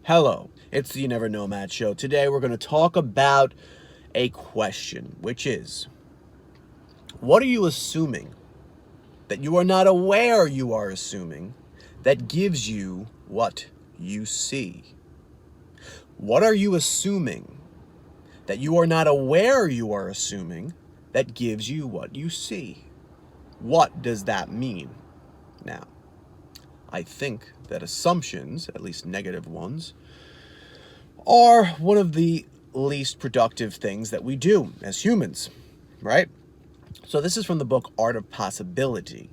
Hello, it's the You Never Know Matt Show. Today we're going to talk about a question, which is, what are you assuming that you are not aware you are assuming that gives you what you see? What are you assuming that you are not aware you are assuming that gives you what you see? What does that mean? Now, I think that assumptions, at least negative ones, are one of the least productive things that we do as humans, right? So this is from the book Art of Possibility,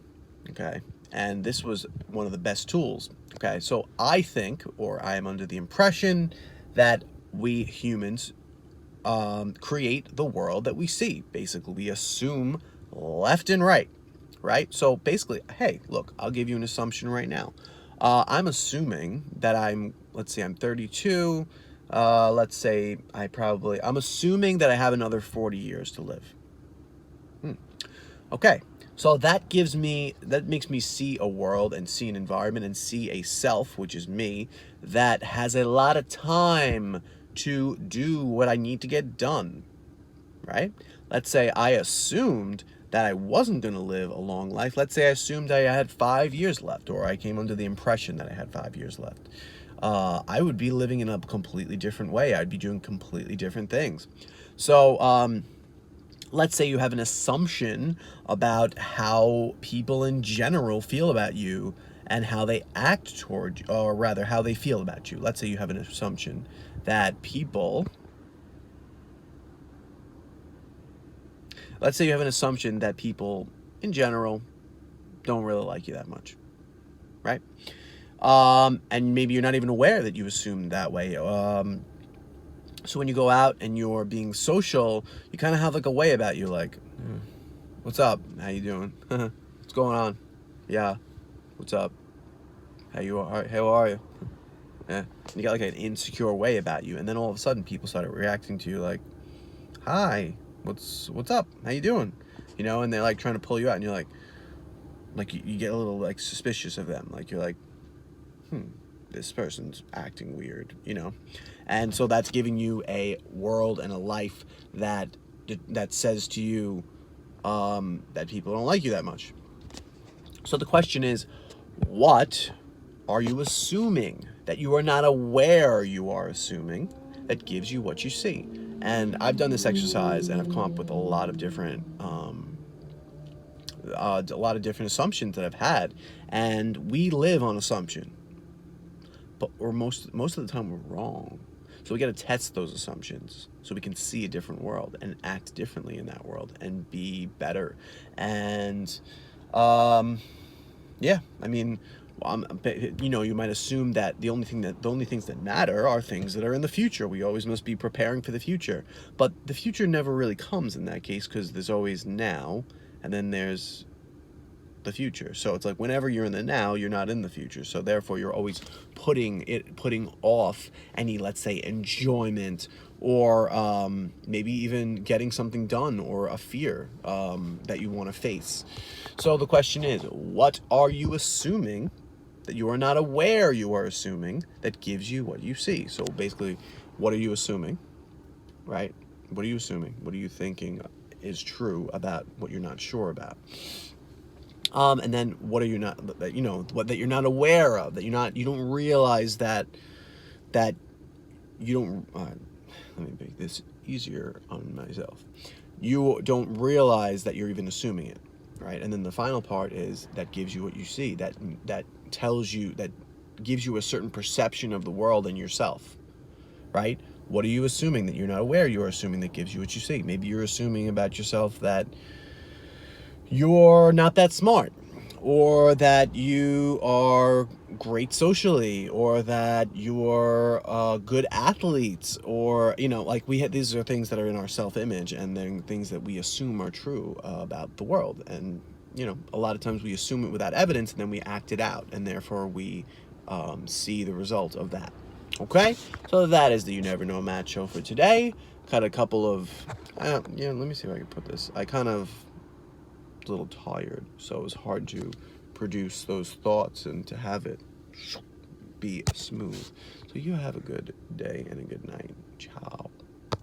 okay? And this was one of the best tools, okay? So I think, or I am under the impression, that we humans create the world that we see. Basically, we assume left and right? So basically, hey, look, I'll give you an assumption right now. I'm assuming that let's say I'm 32. Let's say I'm assuming that I have another 40 years to live. Okay, so that makes me see a world and see an environment and see a self, which is me, that has a lot of time to do what I need to get done, right? Let's say I assumed that I wasn't going to live a long life. Let's say I assumed I had 5 years left, or I came under the impression that I had 5 years left. I would be living in a completely different way. I'd be doing completely different things. So, let's say you have an assumption about how people in general feel about you and how they act toward you, or rather, how they feel about you. Let's say you have an assumption that people in general don't really like you that much, right? And maybe you're not even aware that you assumed that way. So when you go out and you're being social, you kind of have like a way about you, like, what's up? How you doing? What's going on? Yeah. What's up? How are you? Yeah. And you got like an insecure way about you, and then all of a sudden people started reacting to you like, hi, what's up? How you doing? And they're like trying to pull you out, and you're like you get a little like suspicious of them. Like you're like, this person's acting weird. And so that's giving you a world and a life that says to you that people don't like you that much. So the question is, what are you assuming that you are not aware you are assuming that gives you what you see? And I've done this exercise and I've come up with a lot of different assumptions that I've had, and we live on assumption, but most of the time we're wrong. So we got to test those assumptions so we can see a different world and act differently in that world and be better. And yeah, I mean, you might assume that the only things that matter are things that are in the future. We always must be preparing for the future, but the future never really comes in that case, because there's always now, and then there's the future. So it's like whenever you're in the now, you're not in the future. So therefore, you're always putting off any, let's say, enjoyment, or maybe even getting something done, or a fear that you want to face. So the question is, what are you assuming that you are not aware you are assuming that gives you what you see? So basically, what are you assuming, right? What are you assuming? What are you thinking is true about what you're not sure about? And then what are you not, that you're not aware of, that you don't realize that you don't, let me make this easier on myself. You don't realize that you're even assuming it, right? And then the final part is that gives you what you see, that gives you a certain perception of the world and yourself, right? What are you assuming that you're not aware you're assuming that gives you what you see? Maybe you're assuming about yourself that you're not that smart, or that you are great socially, or that you're a good athlete, or like these are things that are in our self-image, and then things that we assume are true about the world. And a lot of times we assume it without evidence, and then we act it out, and therefore we see the result of that. Okay, so that is the You Never Know Matt Show for today. Got a couple of let me see if I can put this. I kind of a little tired, so it was hard to produce those thoughts and to have it be smooth. So you have a good day and a good night. Ciao.